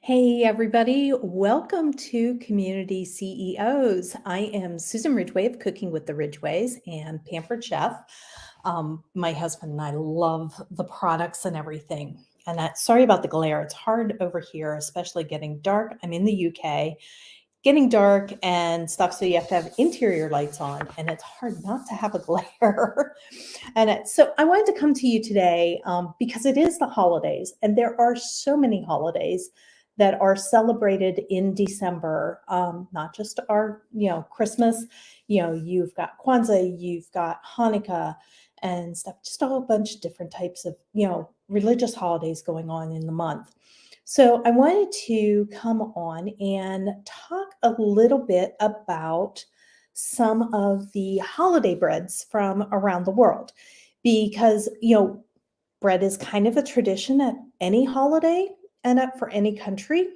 Hey, everybody. Welcome to Community CEOs. I am Susan Ridgway of Cooking with the Ridgways and Pampered Chef. My husband and I love the products and everything. And sorry about the glare. It's hard over here, especially getting dark. I'm in the UK, getting dark and stuff. So you have to have interior lights on, and it's hard not to have a glare. So I wanted to come to you today because it is the holidays, and there are so many holidays that are celebrated in December, not just our, Christmas, you've got Kwanzaa, you've got Hanukkah and stuff, just a whole bunch of different types of, religious holidays going on in the month. So I wanted to come on and talk a little bit about some of the holiday breads from around the world because, bread is kind of a tradition at any holiday and up for any country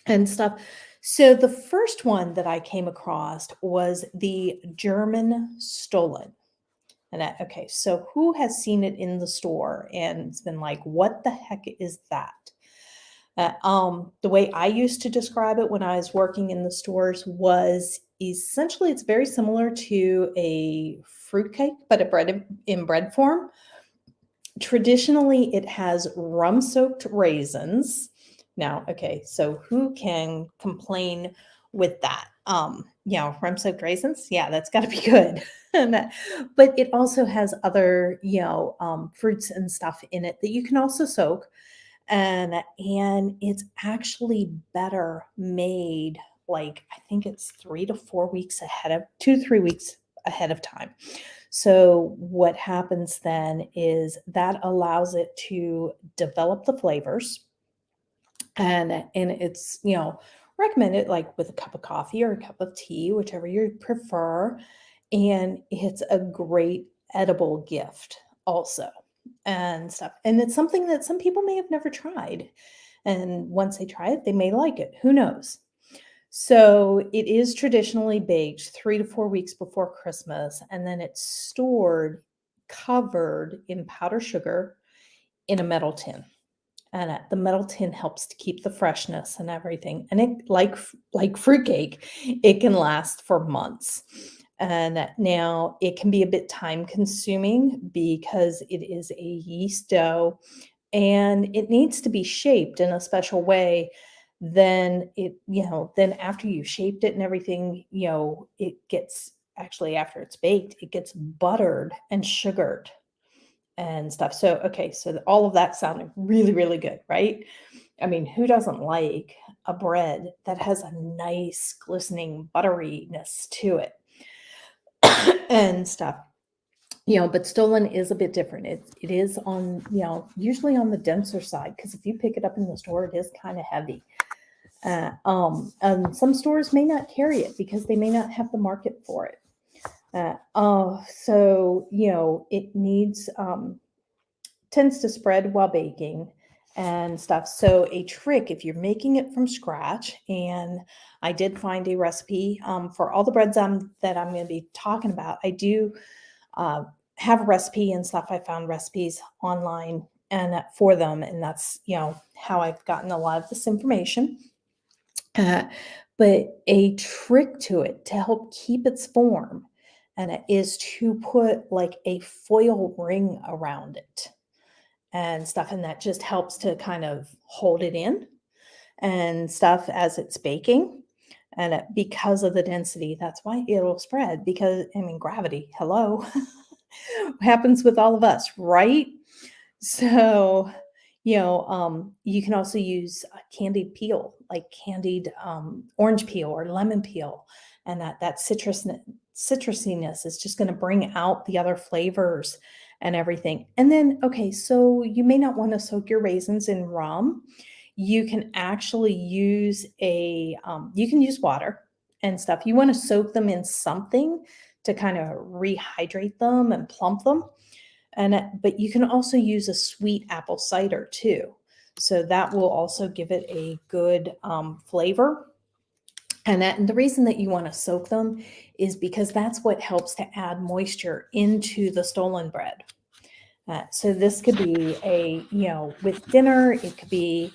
and stuff. So the first one that I came across was the German Stollen. Okay, so who has seen it in the store and it's been like, what the heck is that? The way I used to describe it when I was working in the stores was essentially it's very similar to a fruitcake, but in bread form. Traditionally, it has rum-soaked raisins. Now, okay, so who can complain with that? Rum-soaked raisins, yeah, that's got to be good. But it also has other, fruits and stuff in it that you can also soak, and it's actually better made. Like I think it's 2 to 3 weeks ahead of time. So what happens then is that allows it to develop the flavors, and it's recommended like with a cup of coffee or a cup of tea, whichever you prefer, and it's a great edible gift also and stuff. And it's something that some people may have never tried, and once they try it, they may like it. Who knows? So it is traditionally baked 3 to 4 weeks before Christmas, and then it's stored covered in powdered sugar in a metal tin. And the metal tin helps to keep the freshness and everything. And it, like fruitcake, it can last for months. And now it can be a bit time consuming because it is a yeast dough and it needs to be shaped in a special way. Then then after you've shaped it and everything, it gets actually after it's baked, it gets buttered and sugared and stuff. So, okay, so all of that sounded really, really good, right? I mean, who doesn't like a bread that has a nice glistening butteriness to it and stuff? But Stolen is a bit different. It is on, usually on the denser side, because if you pick it up in the store, it is kind of heavy. And some stores may not carry it because they may not have the market for it. So, it needs, tends to spread while baking and stuff. So a trick, if you're making it from scratch, and I did find a recipe for all the breads that I'm going to be talking about. I do have a recipe and stuff. I found recipes online and for them, and that's how I've gotten a lot of this information. But a trick to it to help keep its form, and it is to put like a foil ring around it and stuff, and that just helps to kind of hold it in and stuff as it's baking. And because of the density, that's why it'll spread, because I mean, gravity, hello, happens with all of us, right? So, you can also use candied peel, like candied orange peel or lemon peel, and that citrusiness is just going to bring out the other flavors and everything. And then, okay, so you may not want to soak your raisins in rum. You can actually use you can use water and stuff. You want to soak them in something to kind of rehydrate them and plump them. But you can also use a sweet apple cider too. So that will also give it a good flavor. And the reason that you want to soak them is because that's what helps to add moisture into the stolen bread. So this could be with dinner, it could be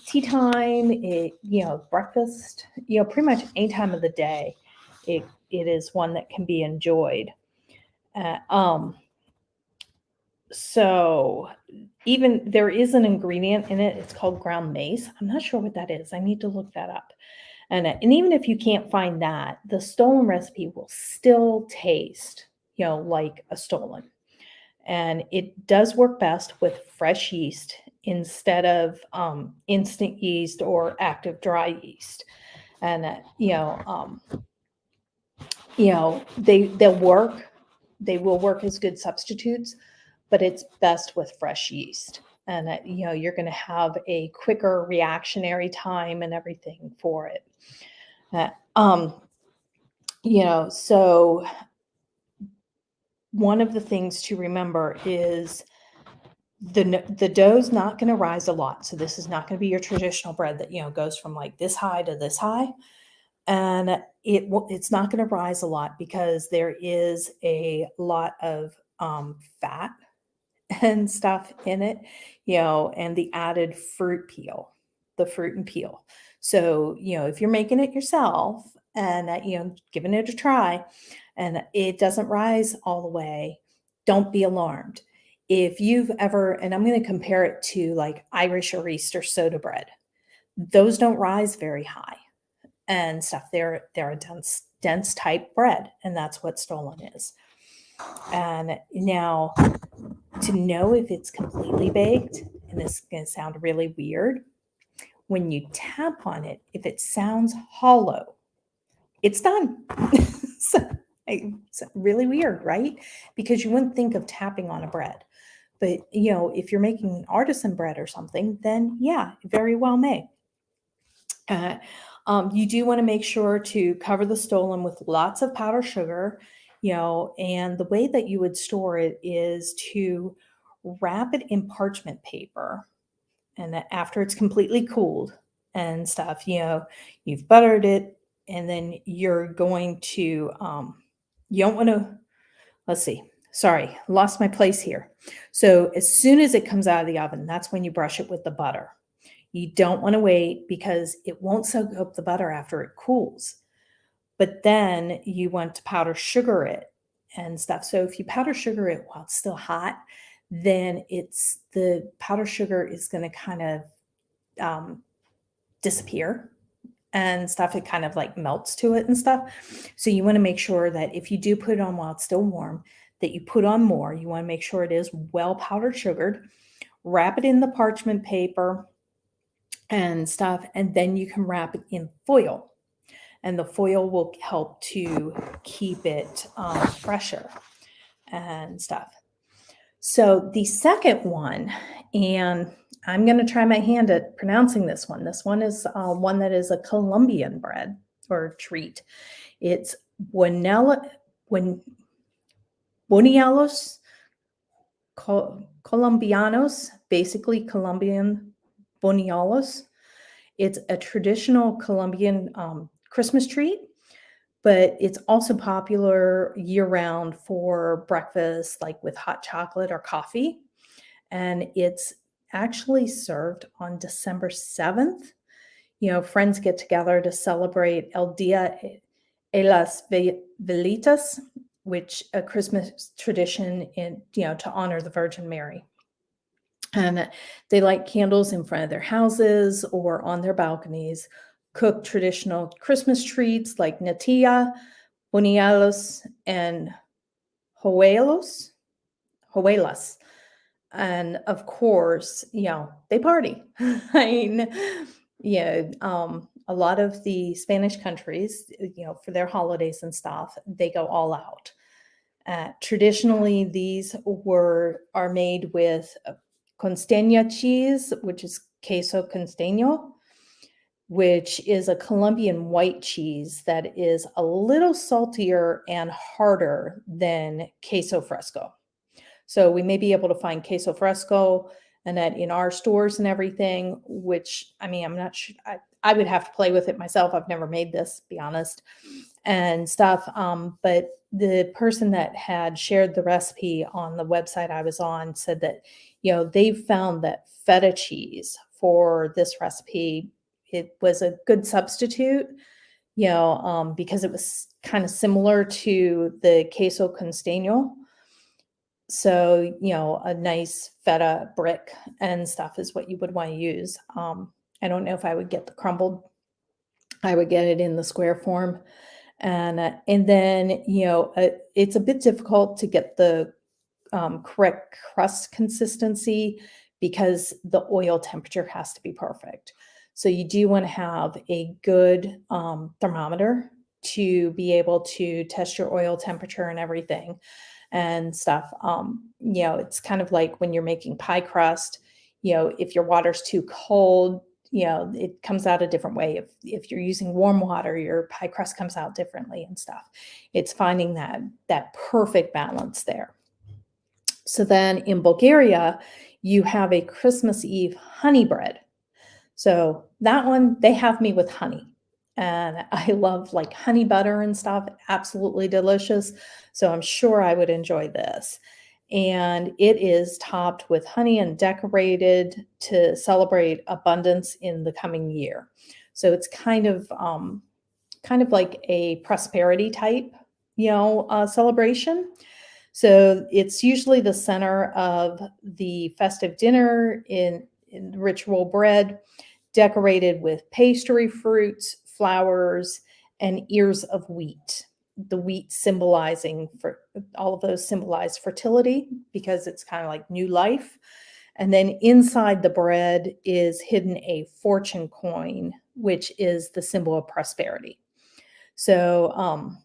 tea time, breakfast, pretty much any time of the day, it is one that can be enjoyed. So even there is an ingredient in it. It's called ground mace. I'm not sure what that is. I need to look that up. And even if you can't find that, the stolen recipe will still taste, like a stolen. And it does work best with fresh yeast instead of instant yeast or active dry yeast. And they'll work. They will work as good substitutes, but it's best with fresh yeast. And you're going to have a quicker reactionary time and everything for it. So one of the things to remember is the dough's not going to rise a lot. So this is not going to be your traditional bread that, goes from like this high to this high. And it's not going to rise a lot because there is a lot of fat and stuff in it, and the added fruit and peel. So, if you're making it yourself and, giving it a try and it doesn't rise all the way, don't be alarmed. If you've ever, and I'm going to compare it to like Irish or Easter soda bread, those don't rise very high and stuff. They're a dense type bread, and that's what stolen is. And now, to know if it's completely baked, and this is going to sound really weird, when you tap on it, if it sounds hollow, it's done. So, it's really weird, right? Because you wouldn't think of tapping on a bread. But, if you're making an artisan bread or something, then yeah, very well may. You do want to make sure to cover the stolen with lots of powdered sugar, and the way that you would store it is to wrap it in parchment paper. And after it's completely cooled and stuff, you've buttered it, and then you're going to, you don't want to, let's see, sorry, lost my place here. So as soon as it comes out of the oven, that's when you brush it with the butter. You don't want to wait because it won't soak up the butter after it cools. But then you want to powder sugar it and stuff. So if you powder sugar it while it's still hot, then the powder sugar is going to kind of disappear and stuff. It kind of like melts to it and stuff. So you want to make sure that if you do put it on while it's still warm, that you put on more. You want to make sure it is well powdered sugared. Wrap it in the parchment paper and stuff, and then you can wrap it in foil, and the foil will help to keep it fresher and stuff. So the second one, and I'm going to try my hand at pronouncing this one. This one is one that is a Colombian bread or treat. It's buñuelos, colombianos, basically Colombian buñuelos. It's a traditional Colombian Christmas treat, but it's also popular year-round for breakfast, like with hot chocolate or coffee. And it's actually served on December 7th. Friends get together to celebrate El Dia de las Velitas, which a Christmas tradition to honor the Virgin Mary. And they light candles in front of their houses or on their balconies, cook traditional Christmas treats like natilla, buñuelos, and hojuelas. And of course, they party. A lot of the Spanish countries, for their holidays and stuff, they go all out. Traditionally, these are made with Costeña cheese, which is queso costeño, which is a Colombian white cheese that is a little saltier and harder than queso fresco. So we may be able to find queso fresco and that in our stores and everything, which, I'm not sure. I would have to play with it myself. I've never made this, be honest, and stuff. But the person that had shared the recipe on the website I was on said that, they've found that feta cheese for this recipe. It was a good substitute, because it was kind of similar to the queso costeño. So, a nice feta brick and stuff is what you would want to use. I don't know if I would get the crumbled. I would get it in the square form. And then, it's a bit difficult to get the correct crust consistency because the oil temperature has to be perfect. So you do want to have a good thermometer to be able to test your oil temperature and everything and stuff. It's kind of like when you're making pie crust, if your water's too cold, it comes out a different way. If you're using warm water, your pie crust comes out differently and stuff. It's finding that perfect balance there. So then in Bulgaria, you have a Christmas Eve honey bread. So that one, they have me with honey. And I love like honey butter and stuff, absolutely delicious. So I'm sure I would enjoy this. And it is topped with honey and decorated to celebrate abundance in the coming year. So it's kind of like a prosperity type, celebration. So it's usually the center of the festive dinner in ritual bread, decorated with pastry, fruits, flowers, and ears of wheat. The wheat symbolizing for all of those symbolize fertility because it's kind of like new life. And then inside the bread is hidden a fortune coin, which is the symbol of prosperity. So,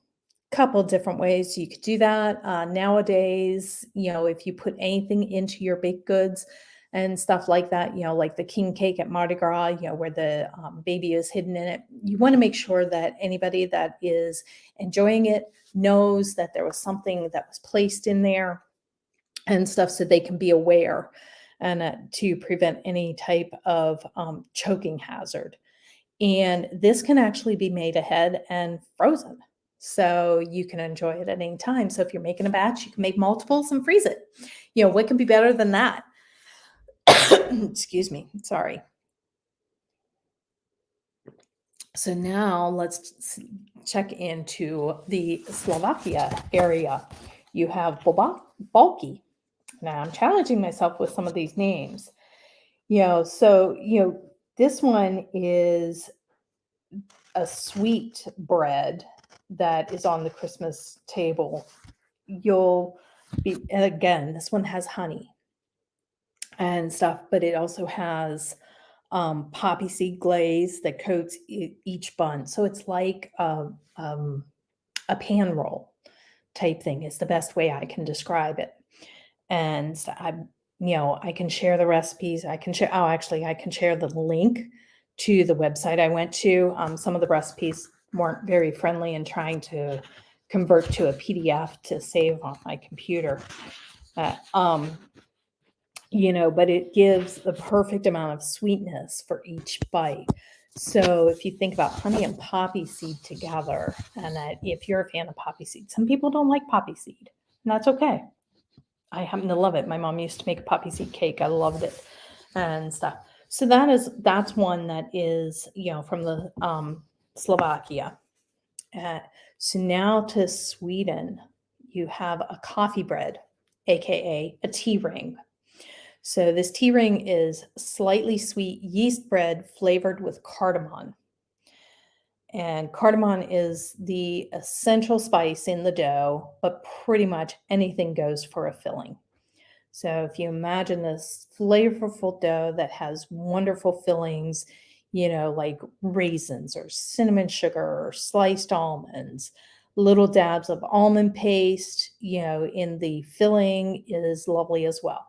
couple different ways you could do that. Nowadays, if you put anything into your baked goods and stuff like that, like the king cake at Mardi Gras, where the baby is hidden in it, you want to make sure that anybody that is enjoying it knows that there was something that was placed in there and stuff so they can be aware and to prevent any type of choking hazard. And this can actually be made ahead and frozen. So you can enjoy it at any time. So if you're making a batch, you can make multiples and freeze it. What can be better than that? Excuse me. Sorry. So now let's check into the Slovakia area. You have Balki. Now I'm challenging myself with some of these names. So this one is a sweet bread that is on the Christmas table. And again, this one has honey and stuff, but it also has poppy seed glaze that coats each bun. So it's like a pan roll type thing is the best way I can describe it. And I can share the recipes. I can share the link to the website I went to. Some of the recipes weren't very friendly in trying to convert to a PDF to save on my computer. But it gives the perfect amount of sweetness for each bite. So if you think about honey and poppy seed together, and if you're a fan of poppy seed, some people don't like poppy seed, and that's okay. I happen to love it. My mom used to make a poppy seed cake. I loved it and stuff. So that's one that is, from the Slovakia. So now to Sweden, you have a coffee bread, aka a tea ring. So this tea ring is slightly sweet yeast bread flavored with cardamom. And cardamom is the essential spice in the dough, but pretty much anything goes for a filling. So if you imagine this flavorful dough that has wonderful fillings, like raisins or cinnamon sugar or sliced almonds, little dabs of almond paste, in the filling is lovely as well.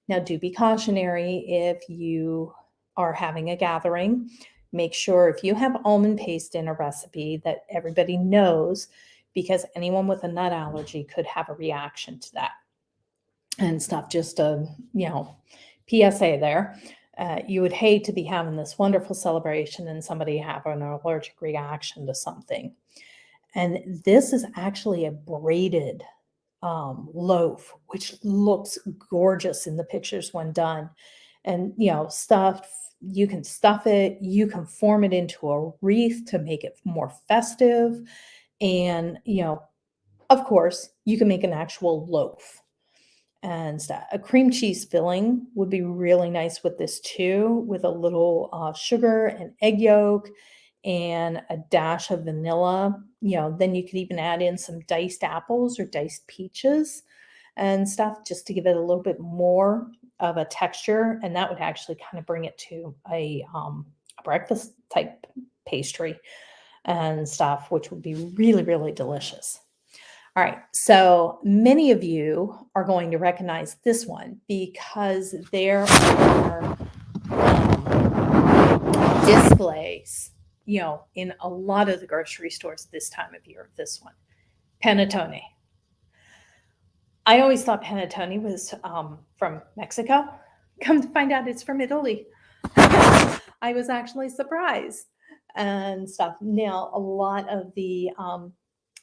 Now, do be cautionary if you are having a gathering. Make sure if you have almond paste in a recipe that everybody knows, because anyone with a nut allergy could have a reaction to that and stuff. Just a, PSA there. You would hate to be having this wonderful celebration and somebody have an allergic reaction to something. And this is actually a braided loaf, which looks gorgeous in the pictures when done. And, stuffed you can stuff it, you can form it into a wreath to make it more festive. And, of course, you can make an actual loaf. And a cream cheese filling would be really nice with this too, with a little sugar and egg yolk and a dash of vanilla. Then you could even add in some diced apples or diced peaches and stuff just to give it a little bit more of a texture. And that would actually kind of bring it to a breakfast type pastry and stuff, which would be really, really delicious. All right, so many of you are going to recognize this one because there are displays, in a lot of the grocery stores this time of year. This one, Panettone. I always thought Panatoni was from Mexico. Come to find out it's from Italy. I was actually surprised and stuff. Now, a lot of the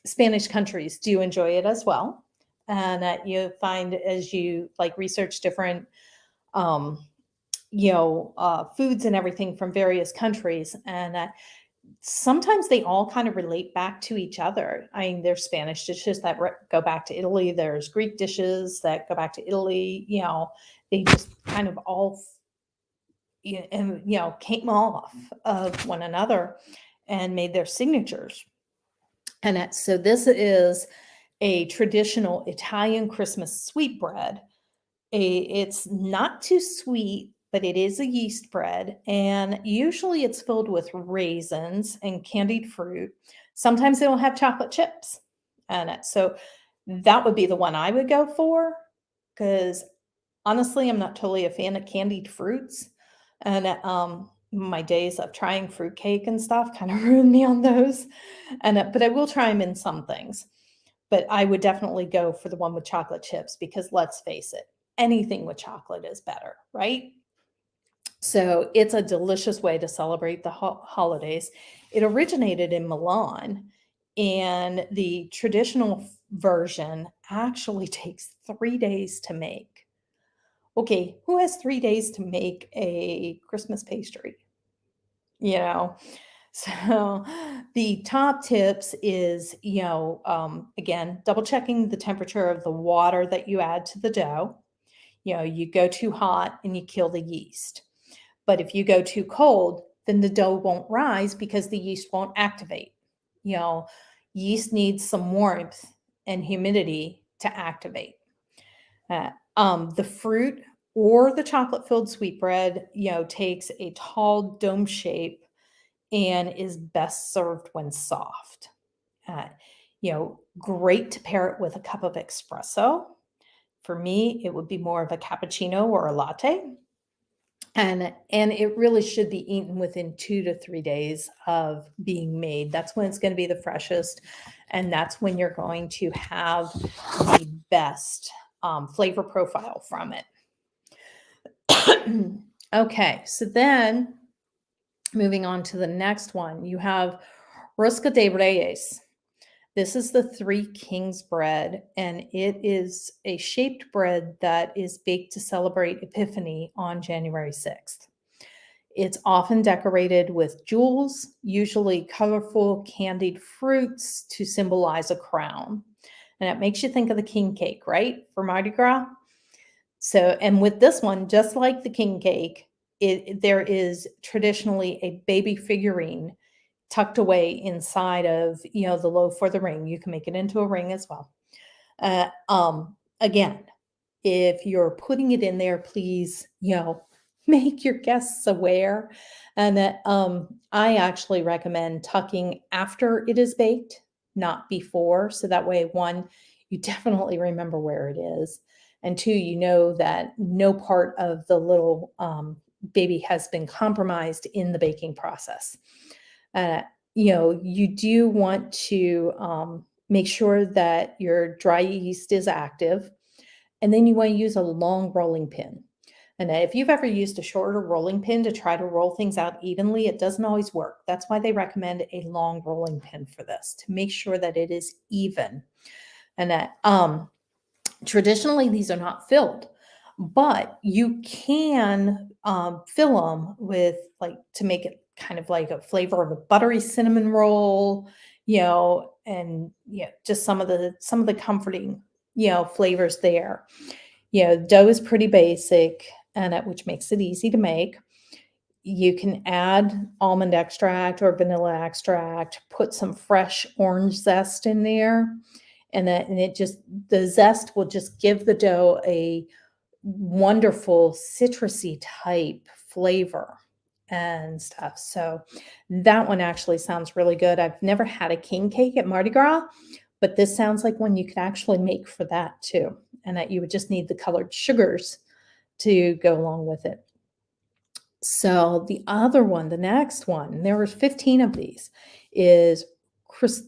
Spanish countries do enjoy it as well. And you find as you research different, foods and everything from various countries, and sometimes they all kind of relate back to each other. I mean, there's Spanish dishes that go back to Italy. There's Greek dishes that go back to Italy. They just kind of all, came off of one another and made their signatures. And so this is a traditional Italian Christmas sweetbread. It's not too sweet, but it is a yeast bread, and usually it's filled with raisins and candied fruit. Sometimes it'll have chocolate chips in it. So that would be the one I would go for, because honestly, I'm not totally a fan of candied fruits. And my days of trying fruitcake and stuff kind of ruined me on those. But I will try them in some things. But I would definitely go for the one with chocolate chips, because let's face it, anything with chocolate is better, right? So it's a delicious way to celebrate the holidays. It originated in Milan, and the traditional version actually takes 3 days to make. Okay, who has 3 days to make a Christmas pastry? So the top tips is, again, double checking the temperature of the water that you add to the dough. You go too hot and you kill the yeast. But if you go too cold, then the dough won't rise because the yeast won't activate. Yeast needs some warmth and humidity to activate. The fruit or the chocolate-filled sweetbread, takes a tall dome shape and is best served when soft. Great to pair it with a cup of espresso. For me, it would be more of a cappuccino or a latte. And it really should be eaten within 2 to 3 days of being made. That's when it's going to be the freshest, and that's when you're going to have the best flavor profile from it. Okay, so then moving on to the next one, you have Rosca de Reyes. This is the Three Kings bread, and it is a shaped bread that is baked to celebrate Epiphany on January 6th. It's often decorated with jewels, usually colorful candied fruits to symbolize a crown. And it makes you think of the king cake, right? For Mardi Gras. So, and with this one, just like the king cake, there is traditionally a baby figurine tucked away inside of, the loaf or the ring. You can make it into a ring as well. Again, if you're putting it in there, please, make your guests aware. And that I actually recommend tucking after it is baked, not before. So that way, one, you definitely remember where it is. And two, that no part of the little baby has been compromised in the baking process. You do want to make sure that your dry yeast is active, and then you want to use a long rolling pin. And if you've ever used a shorter rolling pin to try to roll things out evenly, it doesn't always work. That's why they recommend a long rolling pin for this, to make sure that it is even. And that traditionally, these are not filled. But you can fill them with like to make it kind of like a flavor of a buttery cinnamon roll, and yeah, just some of the comforting, flavors there. Dough is pretty basic, which makes it easy to make. You can add almond extract or vanilla extract, put some fresh orange zest in there, and it just the zest will just give the dough a wonderful citrusy type flavor and stuff. So that one actually sounds really good. I've never had a king cake at Mardi Gras, but this sounds like one you could actually make for that too. And that you would just need the colored sugars to go along with it. So the other one, the next one, there was 15 of these, is Chris,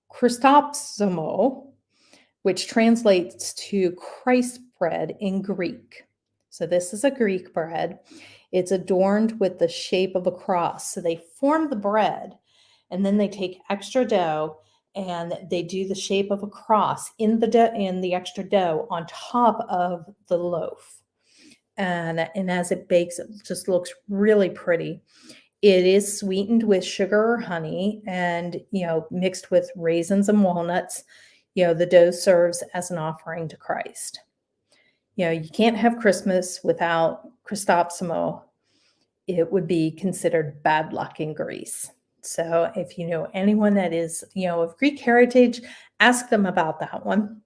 Christopsomo, which translates to Christ bread in Greek. So this is a Greek bread. It's adorned with the shape of a cross. So they form the bread and then they take extra dough and they do the shape of a cross in the extra dough on top of the loaf. And as it bakes, it just looks really pretty. It is sweetened with sugar or honey and, mixed with raisins and walnuts. The dough serves as an offering to Christ. You can't have Christmas without Christopsomo. It would be considered bad luck in Greece. So if you know anyone that is, of Greek heritage, ask them about that one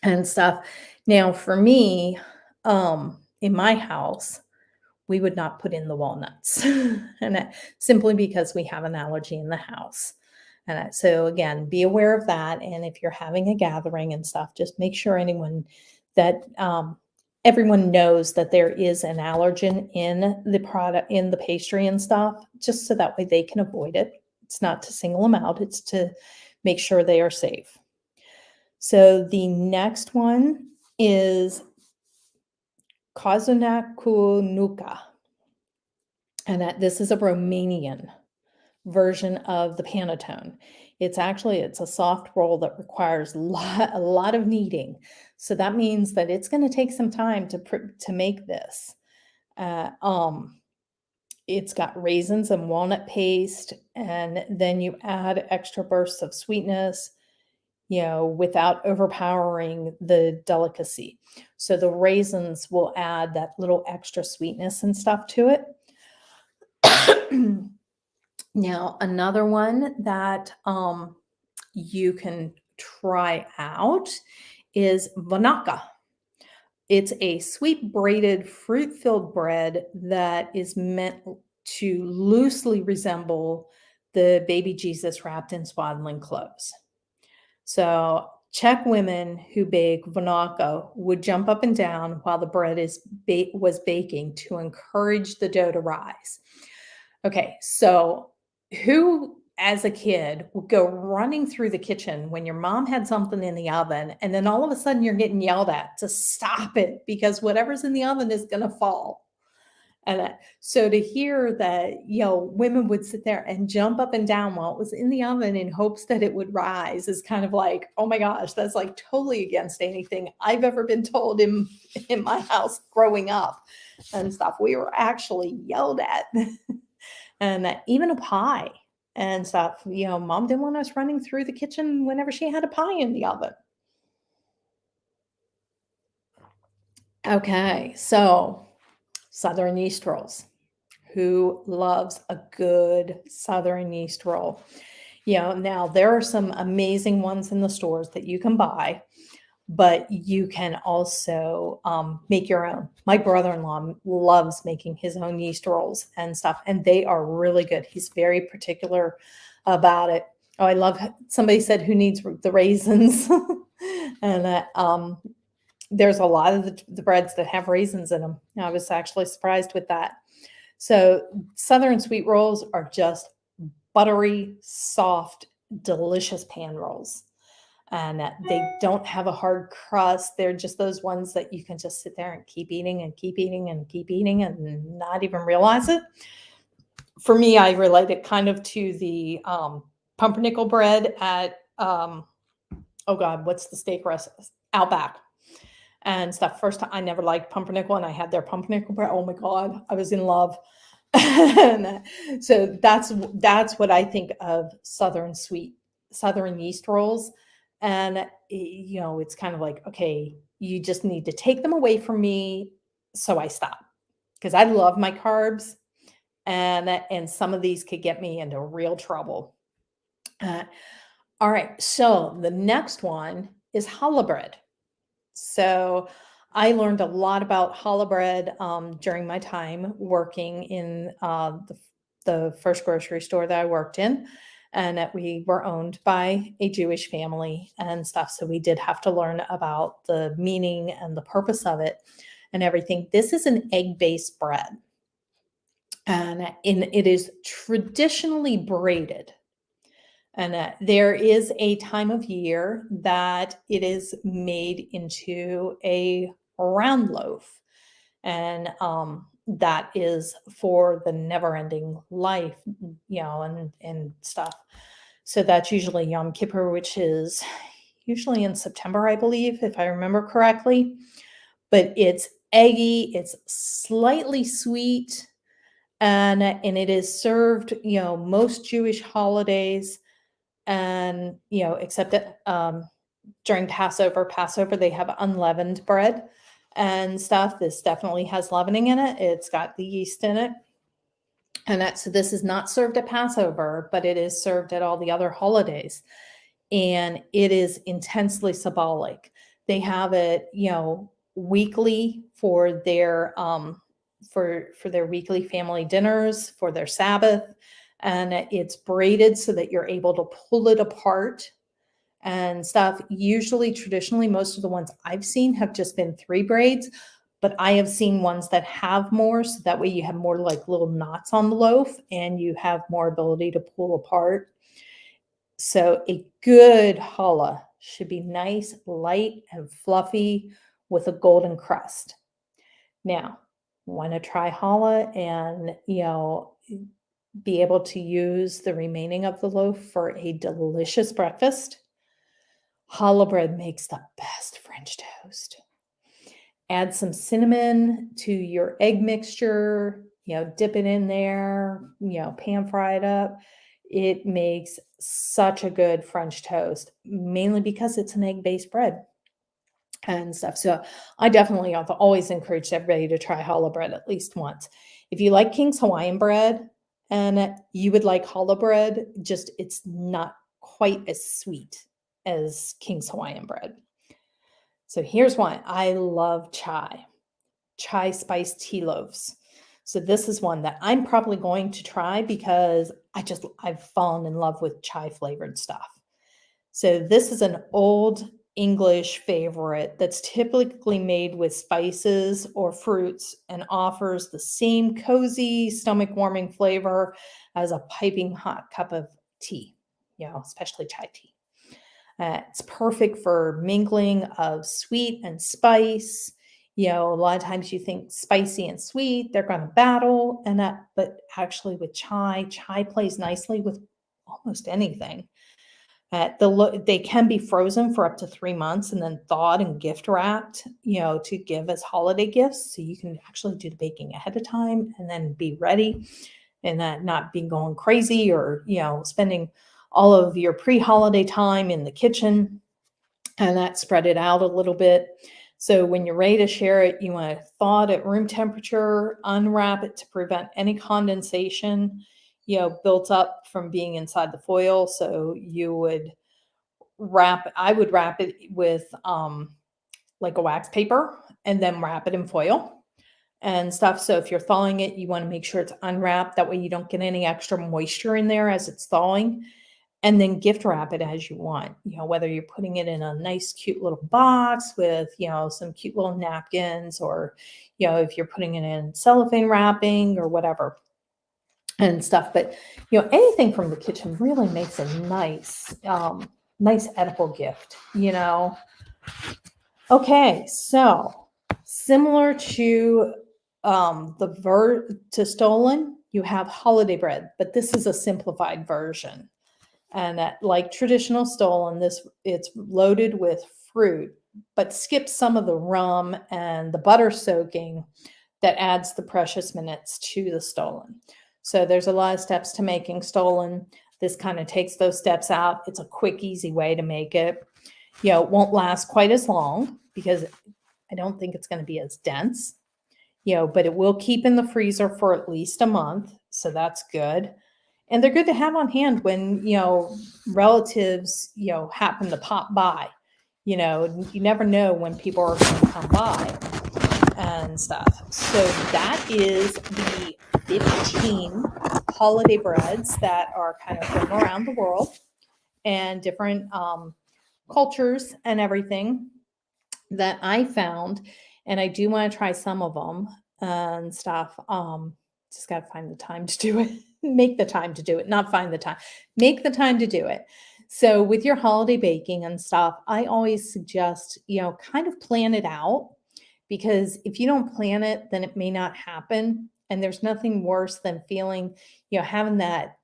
and stuff. Now, for me, in my house, we would not put in the walnuts, and simply because we have an allergy in the house. And so again, be aware of that. And if you're having a gathering and stuff, just make sure everyone knows that there is an allergen in the product, in the pastry and stuff, just so that way they can avoid it. It's not to single them out, it's to make sure they are safe. So the next one is Kozunakunuka. And this is a Romanian version of the Panettone. It's a soft roll that requires a lot of kneading. So that means that it's going to take some time to make this. It's got raisins and walnut paste, and then you add extra bursts of sweetness, without overpowering the delicacy. So the raisins will add that little extra sweetness and stuff to it. Now, another one that you can try out is Vanakka. It's a sweet braided fruit-filled bread that is meant to loosely resemble the baby Jesus wrapped in swaddling clothes. So Czech women who bake Vanakka would jump up and down while the bread was baking to encourage the dough to rise. Okay, so who as a kid would go running through the kitchen when your mom had something in the oven and then all of a sudden you're getting yelled at to stop it because whatever's in the oven is going to fall? And so to hear that, women would sit there and jump up and down while it was in the oven in hopes that it would rise is kind of like, oh my gosh, that's like totally against anything I've ever been told in my house growing up and stuff. We were actually yelled at. And even a pie and stuff, mom didn't want us running through the kitchen whenever she had a pie in the oven. Okay, so Southern yeast rolls. Who loves a good Southern yeast roll? Now there are some amazing ones in the stores that you can buy, but you can also make your own. My brother-in-law loves making his own yeast rolls and stuff, and they are really good. He's very particular about it. Oh, I love, somebody said, who needs the raisins? And there's a lot of the breads that have raisins in them. I was actually surprised with that. So Southern sweet rolls are just buttery, soft, delicious pan rolls. And they don't have a hard crust. They're just those ones that you can just sit there and keep eating and keep eating and keep eating and not even realize it. For me, I relate it kind of to the pumpernickel bread at, oh God, what's the steak restaurant? Outback. and stuff. First time, I never liked pumpernickel, and I had their pumpernickel bread. Oh my God, I was in love. And so that's what I think of Southern yeast rolls. And it's kind of like, okay, you just need to take them away from me, so I stop, because I love my carbs, and some of these could get me into real trouble. All right, so the next one is challah bread. So I learned a lot about challah bread during my time working in the first grocery store that I worked in, and that we were owned by a Jewish family and stuff. So we did have to learn about the meaning and the purpose of it and everything. This is an egg-based bread, and it is traditionally braided. And there is a time of year that it is made into a round loaf. And that is for the never-ending life, and stuff. So that's usually Yom Kippur, which is usually in September, I believe, if I remember correctly. But it's eggy, it's slightly sweet, and it is served, most Jewish holidays. And except that during Passover they have unleavened bread and stuff. This definitely has leavening in it. It's got the yeast in it, and so this is not served at Passover, but it is served at all the other holidays, and it is intensely symbolic. They have it weekly for their for their weekly family dinners, for their Sabbath. And it's braided so that you're able to pull it apart and stuff. Usually, traditionally, most of the ones I've seen have just been 3 braids, but I have seen ones that have more, so that way you have more like little knots on the loaf and you have more ability to pull apart. So a good challah should be nice, light, and fluffy with a golden crust. Now, want to try challah and be able to use the remaining of the loaf for a delicious breakfast? Challah bread makes the best French toast. Add some cinnamon to your egg mixture, dip it in there, pan fry it up. It makes such a good French toast, mainly because it's an egg-based bread and stuff. So I definitely have always encouraged everybody to try challah bread at least once. If you like King's Hawaiian bread and you would like challah bread, just it's not quite as sweet as King's Hawaiian bread. So here's one. I love chai spiced tea loaves. So this is one that I'm probably going to try because I've fallen in love with chai flavored stuff. So this is an old English favorite that's typically made with spices or fruits and offers the same cozy, stomach-warming flavor as a piping hot cup of tea, especially chai tea. It's perfect for mingling of sweet and spice. A lot of times you think spicy and sweet, they're going to battle, but actually with chai plays nicely with almost anything. They can be frozen for up to 3 months and then thawed and gift wrapped, to give as holiday gifts. So you can actually do the baking ahead of time and then be ready and not be going crazy or, spending all of your pre-holiday time in the kitchen, and spread it out a little bit. So when you're ready to share it, you want to thaw it at room temperature, unwrap it to prevent any condensation, built up from being inside the foil. So I would wrap it with like a wax paper and then wrap it in foil and stuff. So if you're thawing it, you want to make sure it's unwrapped. That way you don't get any extra moisture in there as it's thawing. And then gift wrap it as you want, whether you're putting it in a nice, cute little box with, some cute little napkins, or, if you're putting it in cellophane wrapping or whatever and stuff. But, anything from the kitchen really makes a nice, nice edible gift, Okay, so similar to to Stolen, you have holiday bread, but this is a simplified version. And like traditional Stolen, it's loaded with fruit, but skip some of the rum and the butter soaking that adds the precious minutes to the stollen. So there's a lot of steps to making stollen. This kind of takes those steps out. It's a quick, easy way to make it. It won't last quite as long because I don't think it's going to be as dense, but it will keep in the freezer for at least a month. So that's good. And they're good to have on hand when, relatives, happen to pop by. You never know when people are going to come by and stuff. So that is the 15 holiday breads that are kind of from around the world and different cultures and everything that I found. And I do want to try some of them and stuff. Just got to find the time to do it. Make the time to do it, not find the time. Make the time to do it. So with your holiday baking and stuff, I always suggest, kind of plan it out, because if you don't plan it, then it may not happen. And there's nothing worse than feeling, having that,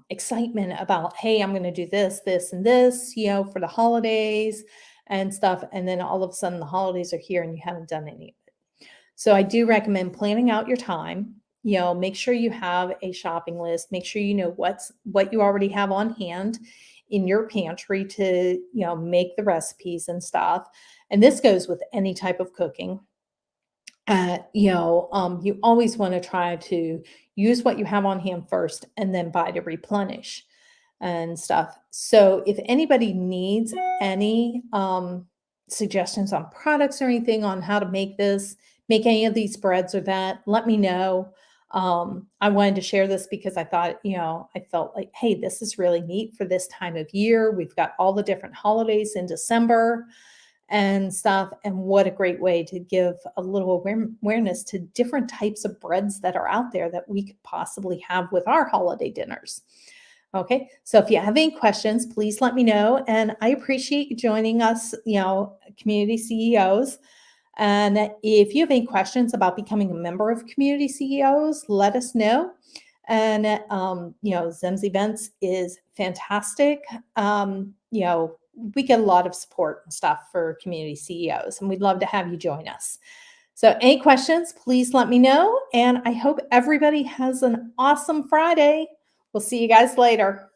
excitement about, hey, I'm going to do this, this, and this, for the holidays and stuff. And then all of a sudden the holidays are here and you haven't done any of it. So I do recommend planning out your time. Make sure you have a shopping list. Make sure you know what you already have on hand in your pantry to, make the recipes and stuff. And this goes with any type of cooking. You always want to try to use what you have on hand first and then buy to replenish and stuff. So if anybody needs any suggestions on products or anything on how to make any of these breads or that, let me know. I wanted to share this because I thought, I felt like, hey, this is really neat for this time of year. We've got all the different holidays in December and stuff. And what a great way to give a little awareness to different types of breads that are out there that we could possibly have with our holiday dinners. Okay, so if you have any questions, please let me know. And I appreciate you joining us, Community CEOs. And if you have any questions about becoming a member of Community CEOs, let us know. And, Zem's Events is fantastic. We get a lot of support and stuff for Community CEOs, and we'd love to have you join us. So any questions, please let me know. And I hope everybody has an awesome Friday. We'll see you guys later.